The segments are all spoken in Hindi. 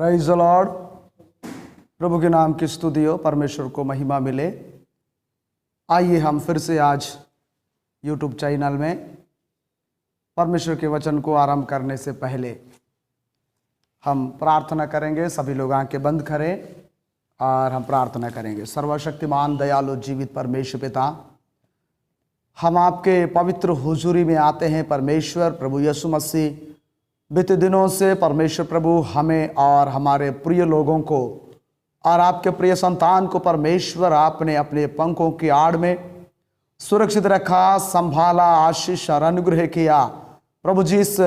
Praise the lord. प्रभु के नाम की स्तुति हो, परमेश्वर को महिमा मिले। आइए हम फिर से आज यूट्यूब चैनल में परमेश्वर के वचन को आरंभ करने से पहले हम प्रार्थना करेंगे। सभी लोग आंखें बंद करें और हम प्रार्थना करेंगे। सर्वशक्तिमान दयालु जीवित परमेश्वर पिता, हम आपके पवित्र हुजूरी में आते हैं। परमेश्वर प्रभु यीशु मसीह, बीते दिनों से परमेश्वर प्रभु हमें और हमारे प्रिय लोगों को और आपके प्रिय संतान को परमेश्वर आपने अपने पंखों की आड़ में सुरक्षित रखा, संभाला, आशीष और अनुग्रह किया। प्रभु जी, इस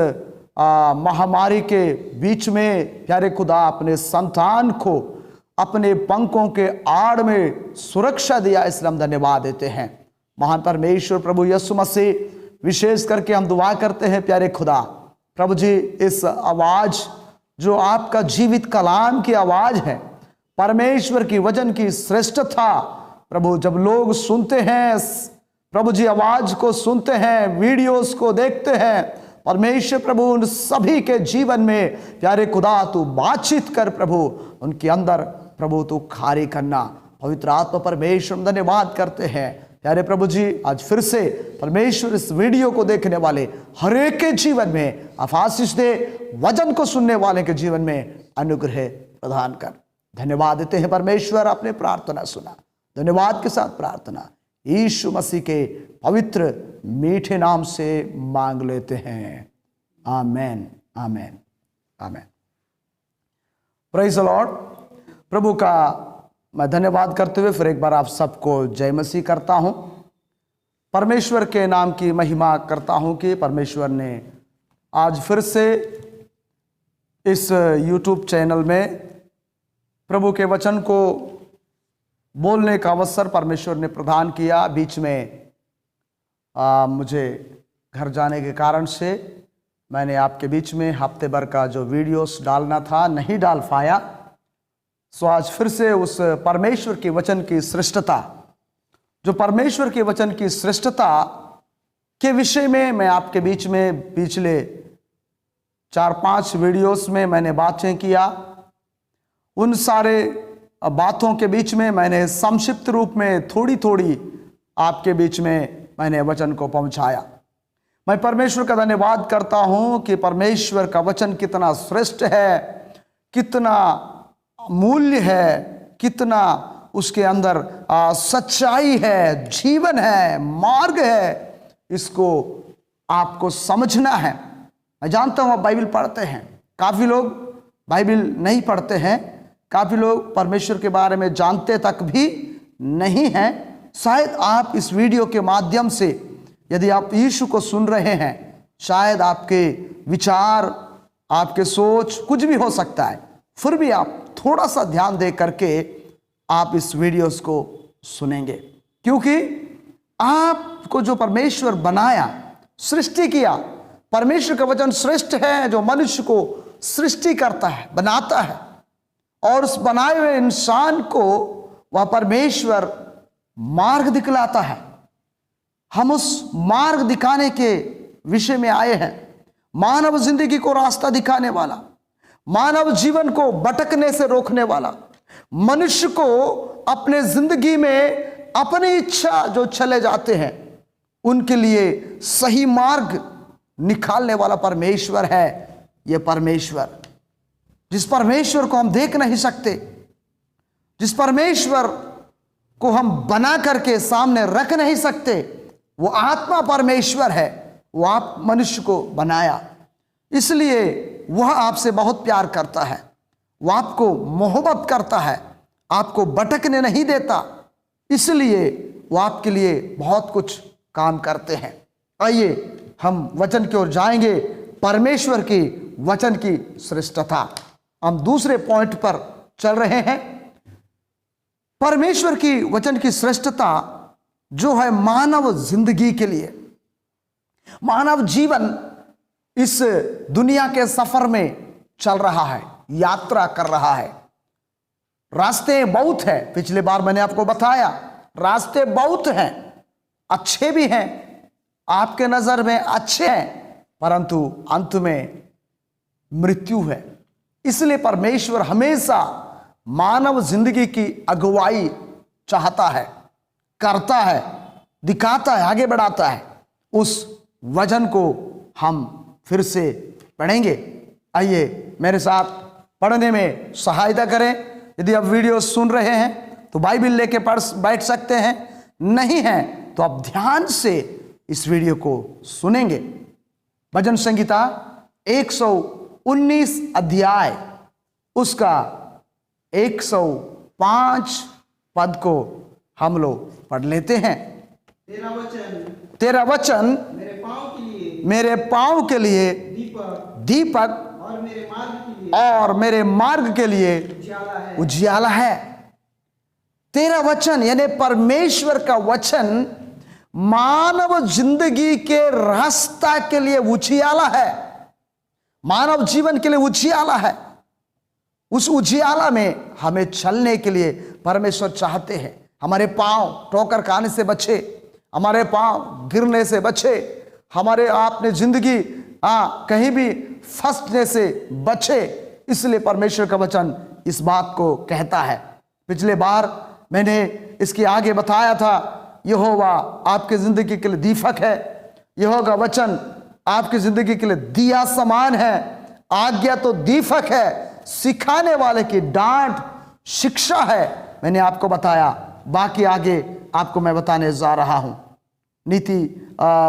महामारी के बीच में प्यारे खुदा अपने संतान को अपने पंखों के आड़ में सुरक्षा दिया, इसलिए हम धन्यवाद देते हैं। महान परमेश्वर प्रभु यीशु मसीह, विशेष करके हम दुआ करते हैं प्यारे खुदा प्रभु जी, इस आवाज जो आपका जीवित कलाम की आवाज है, परमेश्वर की वचन की श्रेष्ठता प्रभु, जब लोग सुनते हैं प्रभु जी, आवाज को सुनते हैं, वीडियोस को देखते हैं, परमेश्वर प्रभु उन सभी के जीवन में प्यारे खुदा तू बातचीत कर प्रभु, उनके अंदर प्रभु तू कार्य करना। पवित्र आत्मा परमेश्वर धन्यवाद करते हैं प्यारे प्रभु जी। आज फिर से परमेश्वर इस वीडियो को देखने वाले हर एक के जीवन में आप आशीष दे, वचन को सुनने वाले के जीवन में अनुग्रह प्रदान कर। धन्यवाद देते हैं परमेश्वर, आपने प्रार्थना सुना। धन्यवाद के साथ प्रार्थना यीशु मसीह के पवित्र मीठे नाम से मांग लेते हैं, amen, amen, amen. Praise the lord. प्रभु का मैं धन्यवाद करते हुए फिर एक बार आप सबको जय मसीह करता हूं। परमेश्वर के नाम की महिमा करता हूं कि परमेश्वर ने आज फिर से इस यूट्यूब चैनल में प्रभु के वचन को बोलने का अवसर परमेश्वर ने प्रदान किया। बीच में मुझे घर जाने के कारण से मैंने आपके बीच में हफ्ते भर का जो वीडियोस डालना था नहीं डाल पाया। सो आज फिर से उस परमेश्वर के वचन की श्रेष्ठता, जो परमेश्वर के वचन की श्रेष्ठता के विषय में मैं आपके बीच में पिछले 4-5 वीडियोस में मैंने बातें किया। उन सारे बातों के बीच में मैंने संक्षिप्त रूप में थोड़ी थोड़ी आपके बीच में मैंने वचन को पहुंचाया। मैं परमेश्वर का धन्यवाद करता हूं कि परमेश्वर का वचन कितना श्रेष्ठ है, कितना मूल्य है, कितना उसके अंदर सच्चाई है, जीवन है, मार्ग है। इसको आपको समझना है। मैं जानता हूं आप बाइबल पढ़ते हैं, काफ़ी लोग बाइबल नहीं पढ़ते हैं, काफ़ी लोग परमेश्वर के बारे में जानते तक भी नहीं हैं। शायद आप इस वीडियो के माध्यम से, यदि आप यीशु को सुन रहे हैं, शायद आपके विचार, आपके सोच कुछ भी हो सकता है, फिर भी आप थोड़ा सा ध्यान दे करके आप इस वीडियोस को सुनेंगे, क्योंकि आपको जो परमेश्वर बनाया, सृष्टि किया, परमेश्वर का वचन श्रेष्ठ है जो मनुष्य को सृष्टि करता है, बनाता है, और उस बनाए हुए इंसान को वह परमेश्वर मार्ग दिखलाता है। हम उस मार्ग दिखाने के विषय में आए हैं। मानव जिंदगी को रास्ता दिखाने वाला, मानव जीवन को भटकने से रोकने वाला, मनुष्य को अपने जिंदगी में अपनी इच्छा जो चले जाते हैं उनके लिए सही मार्ग निकालने वाला परमेश्वर है। यह परमेश्वर, जिस परमेश्वर को हम देख नहीं सकते, जिस परमेश्वर को हम बना करके सामने रख नहीं सकते, वो आत्मा परमेश्वर है। वो आप मनुष्य को बनाया, इसलिए वह आपसे बहुत प्यार करता है, वह आपको मोहब्बत करता है, आपको भटकने नहीं देता, इसलिए वह आपके लिए बहुत कुछ काम करते हैं। आइए हम वचन की ओर जाएंगे, परमेश्वर की वचन की श्रेष्ठता। हम दूसरे पॉइंट पर चल रहे हैं। परमेश्वर की वचन की श्रेष्ठता जो है मानव जिंदगी के लिए। मानव जीवन इस दुनिया के सफर में चल रहा है, यात्रा कर रहा है। रास्ते बहुत हैं, पिछले बार मैंने आपको बताया, रास्ते बहुत हैं, अच्छे भी हैं, आपके नजर में अच्छे हैं, परंतु अंत में मृत्यु है। इसलिए परमेश्वर हमेशा मानव जिंदगी की अगुवाई चाहता है, करता है, दिखाता है, आगे बढ़ाता है। उस वचन को हम फिर से पढ़ेंगे। आइए मेरे साथ पढ़ने में सहायता करें। यदि आप वीडियो सुन रहे हैं तो बाइबल लेके पढ़ बैठ सकते हैं, नहीं है तो आप ध्यान से इस वीडियो को सुनेंगे। भजन संहिता 119 अध्याय उसका 105 पद को हम लोग पढ़ लेते हैं। तेरा वचन मेरे पाँव के लिए दीपक और मेरे मार्ग के लिए उजियाला है। तेरा वचन यानी परमेश्वर का वचन मानव जिंदगी के रास्ता के लिए उजियाला है, मानव जीवन के लिए उजियाला है। उस उजियाला में हमें चलने के लिए परमेश्वर चाहते हैं। हमारे पांव ठोकर खाने से बचे, हमारे पांव गिरने से बचे, हमारे आपने जिंदगी कहीं भी फंसने से बचे। इसलिए परमेश्वर का वचन इस बात को कहता है। पिछले बार मैंने इसके आगे बताया था, यहोवा आपकी जिंदगी के लिए दीपक है, यहोवा का वचन आपकी जिंदगी के लिए दिया समान है। आज्ञा तो दीपक है, सिखाने वाले की डांट शिक्षा है। मैंने आपको बताया, बाकी आगे आपको मैं बताने जा रहा हूं। नीति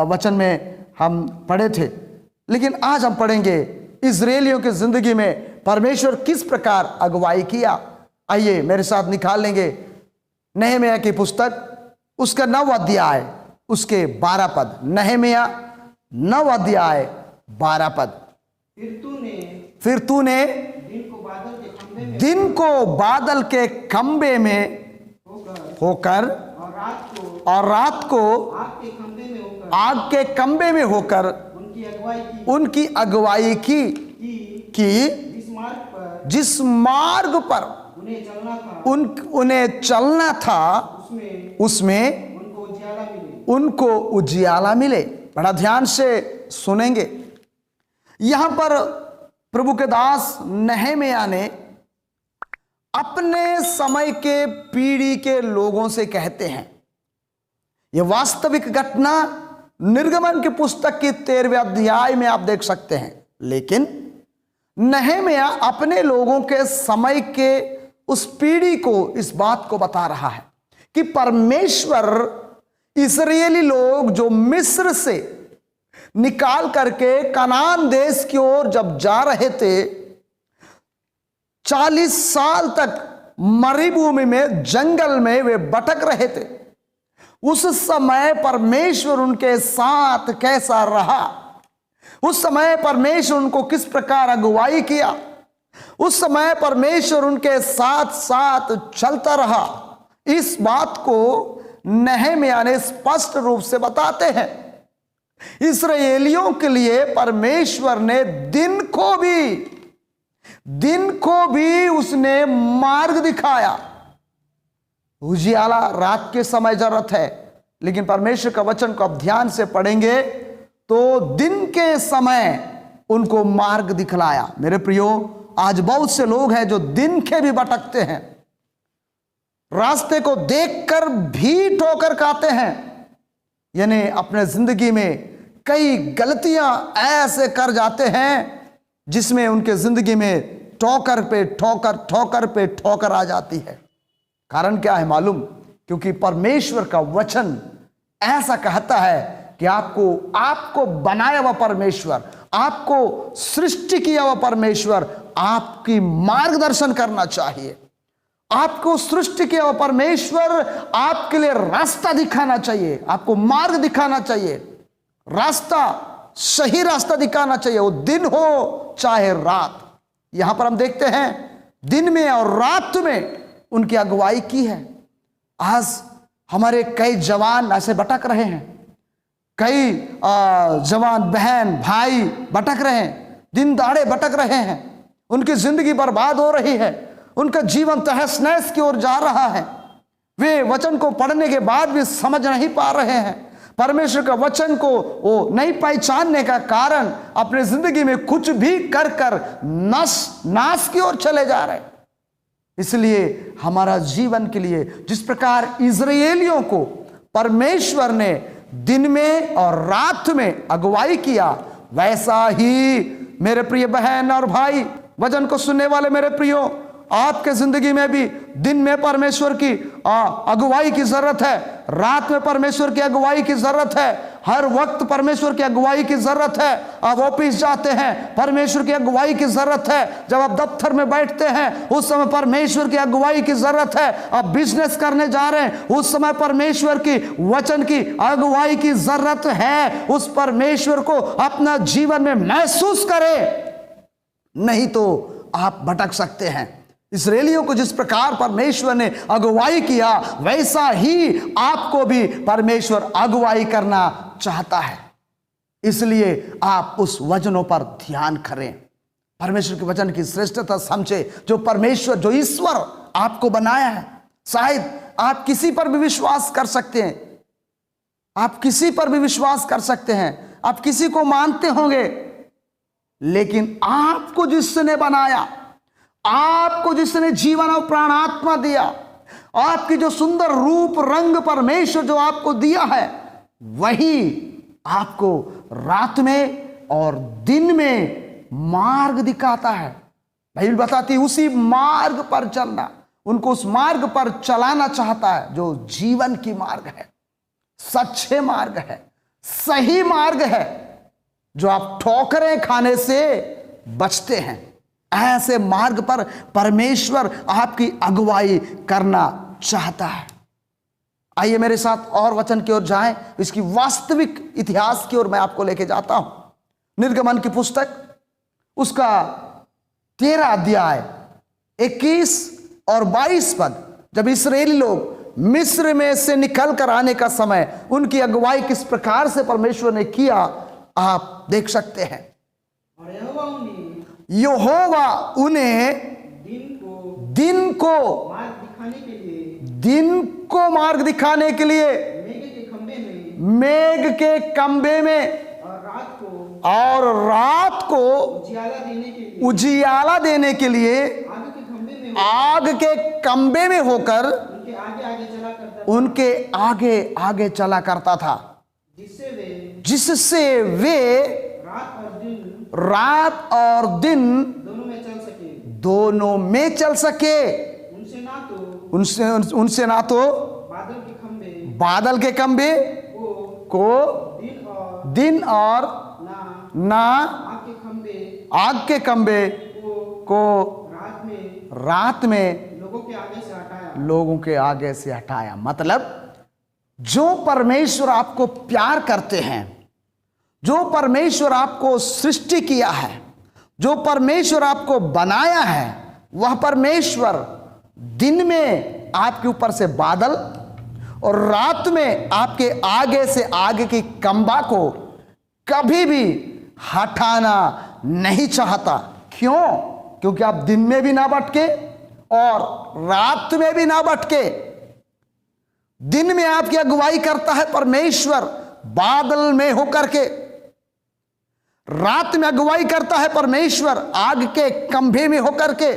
वचन में हम पढ़े थे, लेकिन आज हम पढ़ेंगे इजरायलियों की जिंदगी में परमेश्वर किस प्रकार अगुवाई किया। आइए मेरे साथ निकाल लेंगे नहम्याह की पुस्तक, उसका 9 अध्याय उसके 12 पद। नहम्याह 9 अध्याय 12 पद। फिर तूने दिन को बादल के खंबे में होकर और रात को आग के खंबे में होकर उनकी अगुवाई की जिस मार्ग पर उन्हें चलना था उसमें उनको उजियाला मिले। बड़ा ध्यान से सुनेंगे। यहां पर प्रभु के दास नहम्याह ने अपने समय के पीढ़ी के लोगों से कहते हैं। यह वास्तविक घटना निर्गमन की पुस्तक की 13वें अध्याय में आप देख सकते हैं। लेकिन नहम्याह अपने लोगों के समय के उस पीढ़ी को इस बात को बता रहा है कि परमेश्वर इस्राएली लोग जो मिस्र से निकाल करके कनान देश की ओर जब जा रहे थे, 40 साल तक मरुभूमि में, जंगल में वे भटक रहे थे। उस समय परमेश्वर उनके साथ कैसा रहा, उस समय परमेश्वर उनको किस प्रकार अगुवाई किया, उस समय परमेश्वर उनके साथ साथ चलता रहा, इस बात को नहम्याह ने स्पष्ट रूप से बताते हैं। इस्राएलियों के लिए परमेश्वर ने दिन को भी उसने मार्ग दिखाया। उजियाला रात के समय जरूरत है, लेकिन परमेश्वर का वचन को आप ध्यान से पढ़ेंगे तो दिन के समय उनको मार्ग दिखलाया। मेरे प्रियो, आज बहुत से लोग हैं जो दिन के भी भटकते हैं, रास्ते को देखकर भी ठोकर खाते हैं, यानी अपने जिंदगी में कई गलतियां ऐसे कर जाते हैं जिसमें उनके जिंदगी में ठोकर पे ठोकर आ जाती है। कारण क्या है मालूम? क्योंकि परमेश्वर का वचन ऐसा कहता है कि आपको बनाया हुआ परमेश्वर, आपको सृष्टि किया हुआ परमेश्वर आपकी मार्गदर्शन करना चाहिए। आपको सृष्टि किया हुआ परमेश्वर आपके लिए रास्ता दिखाना चाहिए, आपको मार्ग दिखाना चाहिए, रास्ता, सही रास्ता दिखाना चाहिए, वो दिन हो चाहे रात। यहां पर हम देखते हैं दिन में और रात में उनकी अगुवाई की है। आज हमारे कई जवान ऐसे भटक रहे हैं, कई जवान बहन भाई भटक रहे हैं, दिन दहाड़े भटक रहे हैं, उनकी जिंदगी बर्बाद हो रही है, उनका जीवन तहस नहस की ओर जा रहा है। वे वचन को पढ़ने के बाद भी समझ नहीं पा रहे हैं, परमेश्वर का वचन को वो नहीं पहचानने का कारण अपने जिंदगी में कुछ भी कर कर नाश की ओर चले जा रहे हैं। इसलिए हमारा जीवन के लिए जिस प्रकार इजरायलियों को परमेश्वर ने दिन में और रात में अगुवाई किया, वैसा ही मेरे प्रिय बहन और भाई, वचन को सुनने वाले मेरे प्रियो, आपके जिंदगी में भी दिन में परमेश्वर की अगुवाई की जरूरत है, रात में परमेश्वर की अगुवाई की जरूरत है, हर वक्त परमेश्वर की अगुवाई की जरूरत है। आप ऑफिस जाते हैं, परमेश्वर की अगुवाई की जरूरत है। जब आप दफ्तर में बैठते हैं, उस समय परमेश्वर की अगुवाई की जरूरत है। आप बिजनेस करने जा रहे हैं, उस समय परमेश्वर की वचन की अगुवाई की जरूरत है। उस परमेश्वर को अपना जीवन में महसूस करें, नहीं तो आप भटक सकते हैं। इस्राएलियों को जिस प्रकार परमेश्वर ने अगुवाई किया, वैसा ही आपको भी परमेश्वर अगुवाई करना चाहता है। इसलिए आप उस वचनों पर ध्यान करें, परमेश्वर के वचन की श्रेष्ठता समझे। जो परमेश्वर, जो ईश्वर आपको बनाया है, शायद आप किसी पर भी विश्वास कर सकते हैं, आप किसी पर भी विश्वास कर सकते हैं, आप किसी को मानते होंगे, लेकिन आपको जिसने बनाया, आपको जिसने जीवन और प्राणात्मा दिया, आपकी जो सुंदर रूप रंग परमेश्वर जो आपको दिया है, वही आपको रात में और दिन में मार्ग दिखाता है। बाइबल बताती है उसी मार्ग पर चलना, उनको उस मार्ग पर चलाना चाहता है जो जीवन की मार्ग है, सच्चे मार्ग है, सही मार्ग है, जो आप ठोकरें खाने से बचते हैं। ऐसे मार्ग पर परमेश्वर आपकी अगुवाई करना चाहता है। आइए मेरे साथ और वचन की ओर जाएं, इसकी वास्तविक इतिहास की ओर मैं आपको लेके जाता हूं। निर्गमन की पुस्तक उसका 13 अध्याय 21 और 22 पद। जब इस्राएली लोग मिस्र में से निकल कर आने का समय, उनकी अगुवाई किस प्रकार से परमेश्वर ने किया, आप देख सकते हैं। यहोवा उन्हें दिन को मार्ग दिखाने के लिए मेघ के खंबे में और रात को उजियाला देने के लिए आग के खंबे में होकर उनके आगे आगे चला करता था, जिससे वे रात और दिन दोनों में चल सके। उनसे ना तो बादल के खंबे को दिन और ना आग के खंबे को रात में लोगों के आगे से हटाया। मतलब जो परमेश्वर आपको प्यार करते हैं, जो परमेश्वर आपको सृष्टि किया है, जो परमेश्वर आपको बनाया है, वह परमेश्वर दिन में आपके ऊपर से बादल और रात में आपके आगे से आगे की खंबा को कभी भी हटाना नहीं चाहता। क्यों? क्योंकि आप दिन में भी ना भटके और रात में भी ना भटके। दिन में आपकी अगुवाई करता है परमेश्वर बादल में होकर के, रात में अगुवाई करता है परमेश्वर आग के खंभे में होकर के।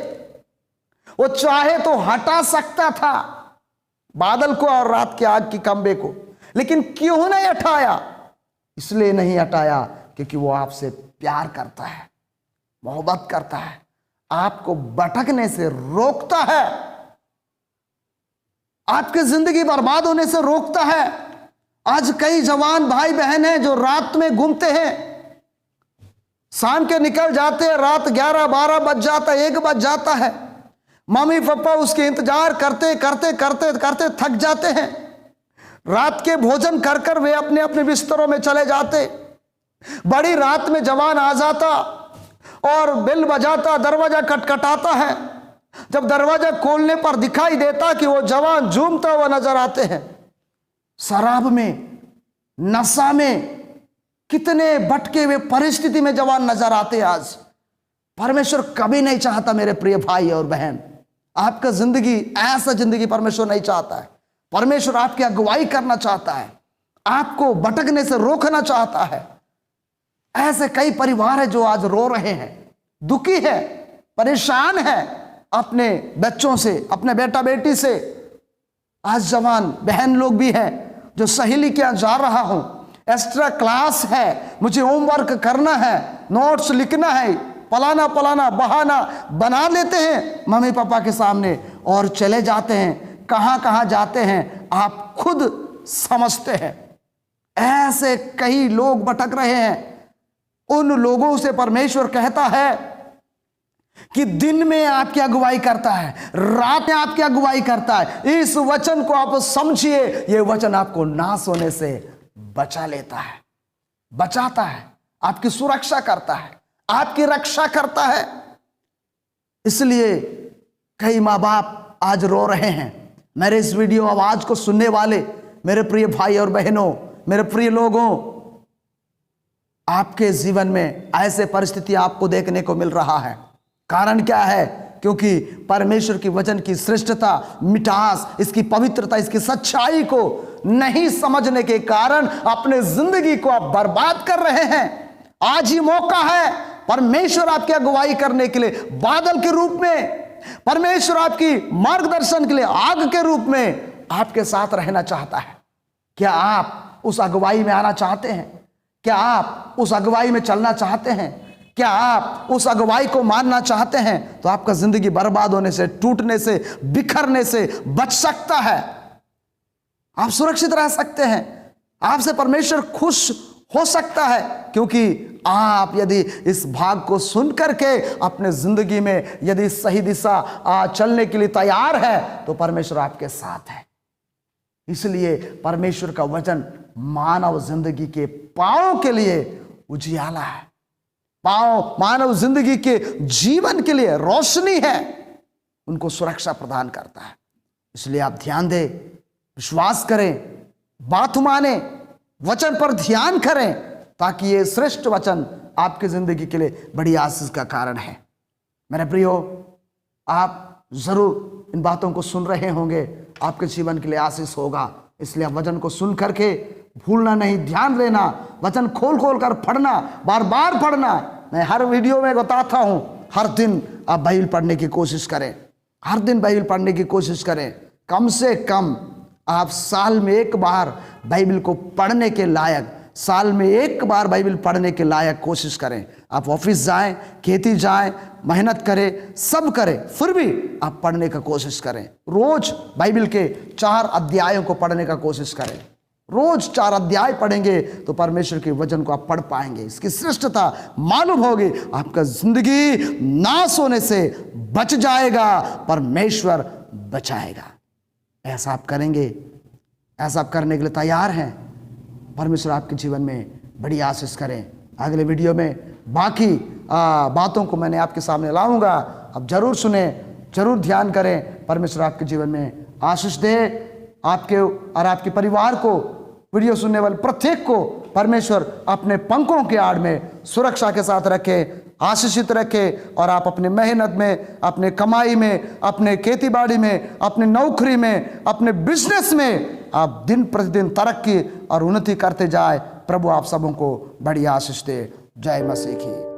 वो चाहे तो हटा सकता था बादल को और रात के आग की खंभे को, लेकिन क्यों नहीं हटाया? इसलिए नहीं हटाया क्योंकि वो आपसे प्यार करता है, मोहब्बत करता है, आपको भटकने से रोकता है, आपकी जिंदगी बर्बाद होने से रोकता है। आज कई जवान भाई बहन हैं जो रात में घूमते हैं, शाम के निकल जाते हैं, रात 11-12 बज जाता है, 1 बज जाता है। मम्मी पापा उसके इंतजार करते करते करते करते थक जाते हैं। रात के भोजन कर कर वे अपने अपने बिस्तरों में चले जाते। बड़ी रात में जवान आ जाता और बेल बजाता, दरवाजा खटखटाता है। जब दरवाजा खोलने पर दिखाई देता कि वो जवान झूमता हुआ नजर आते हैं। शराब में, नशा में, कितने भटके हुए परिस्थिति में जवान नजर आते हैं आज। परमेश्वर कभी नहीं चाहता मेरे प्रिय भाई और बहन, आपका जिंदगी ऐसा जिंदगी परमेश्वर नहीं चाहता है। परमेश्वर आपकी अगुवाई करना चाहता है, आपको भटकने से रोकना चाहता है। ऐसे कई परिवार है जो आज रो रहे हैं, दुखी है, परेशान है अपने बच्चों से, अपने बेटा बेटी से। आज जवान बहन लोग भी हैं जो सहेली के यहाँ जा रहा हूं, एक्स्ट्रा क्लास है, मुझे होमवर्क करना है, नोट्स लिखना है, फलाना फलाना बहाना बना लेते हैं मम्मी पापा के सामने और चले जाते हैं। कहां कहां जाते हैं आप खुद समझते हैं। ऐसे कई लोग भटक रहे हैं। उन लोगों से परमेश्वर कहता है कि दिन में आपकी अगुवाई करता है, रात में आपकी अगुवाई करता है। इस वचन को आप समझिए, यह वचन आपको नाश होने से बचा लेता है, बचाता है, आपकी सुरक्षा करता है, आपकी रक्षा करता है। इसलिए कई माँ बाप आज रो रहे हैं। मेरे इस वीडियो आवाज को सुनने वाले मेरे प्रिय भाई और बहनों, मेरे प्रिय लोगों, आपके जीवन में ऐसे परिस्थिति आपको देखने को मिल रहा है। कारण क्या है? क्योंकि परमेश्वर की वचन की श्रेष्ठता, मिठास, इसकी पवित्रता, इसकी सच्चाई को नहीं समझने के कारण अपने जिंदगी को आप बर्बाद कर रहे हैं। आज ही मौका है परमेश्वर आपकी अगुवाई करने के लिए बादल के रूप में, परमेश्वर आपकी मार्गदर्शन के लिए आग के रूप में आपके साथ रहना चाहता है। क्या आप उस अगुवाई में आना चाहते हैं? क्या आप उस अगुवाई में चलना चाहते हैं? क्या आप उस अगुवाई को मानना चाहते हैं? तो आपका जिंदगी बर्बाद होने से, टूटने से, बिखरने से बच सकता है। आप सुरक्षित रह सकते हैं। आपसे परमेश्वर खुश हो सकता है, क्योंकि आप यदि इस भाग को सुन करके अपने जिंदगी में यदि सही दिशा चलने के लिए तैयार है तो परमेश्वर आपके साथ है। इसलिए परमेश्वर का वचन मानव जिंदगी के पांव के लिए उजियाला है, पांव मानव जिंदगी के जीवन के लिए रोशनी है, उनको सुरक्षा प्रदान करता है। इसलिए आप ध्यान दें, विश्वास करें, बात माने, वचन पर ध्यान करें, ताकि ये श्रेष्ठ वचन आपकी जिंदगी के लिए बड़ी आशीष का कारण है। मेरे प्रियो, आप जरूर इन बातों को सुन रहे होंगे, आपके जीवन के लिए आशीष होगा। इसलिए आप वचन को सुन करके भूलना नहीं, ध्यान देना, वचन खोल खोल कर पढ़ना, बार बार पढ़ना। मैं हर वीडियो में बताता हूं, हर दिन आप बाइबल पढ़ने की कोशिश करें, हर दिन बाइबल पढ़ने की कोशिश करें। कम से कम आप साल में एक बार बाइबल को पढ़ने के लायक, साल में एक बार बाइबल पढ़ने के लायक कोशिश करें। आप ऑफिस जाएं, खेती जाएं, मेहनत करें, सब करें, फिर भी आप पढ़ने का कोशिश करें। रोज बाइबल के 4 अध्यायों को पढ़ने का कोशिश करें। रोज 4 अध्याय पढ़ेंगे तो परमेश्वर के वचन को आप पढ़ पाएंगे, इसकी श्रेष्ठता मालूम होगी। आपका जिंदगी नाश होने से बच जाएगा, परमेश्वर बचाएगा। ऐसा आप करेंगे, ऐसा आप करने के लिए तैयार हैं? परमेश्वर आपके जीवन में बड़ी आशीष करें। अगले वीडियो में बाकी बातों को मैंने आपके सामने लाऊंगा। अब जरूर सुने, जरूर ध्यान करें। परमेश्वर आपके जीवन में आशीष दे। आपके और आपके परिवार को, वीडियो सुनने वाले प्रत्येक को परमेश्वर अपने पंखों के आड़ में सुरक्षा के साथ रखे, आशीषित रखे, और आप अपने मेहनत में, अपने कमाई में, अपने खेती बाड़ी में, अपने नौकरी में, अपने बिजनेस में आप दिन प्रतिदिन तरक्की और उन्नति करते जाए। प्रभु आप सबों को बड़ी आशीष दे। जय मसीह की।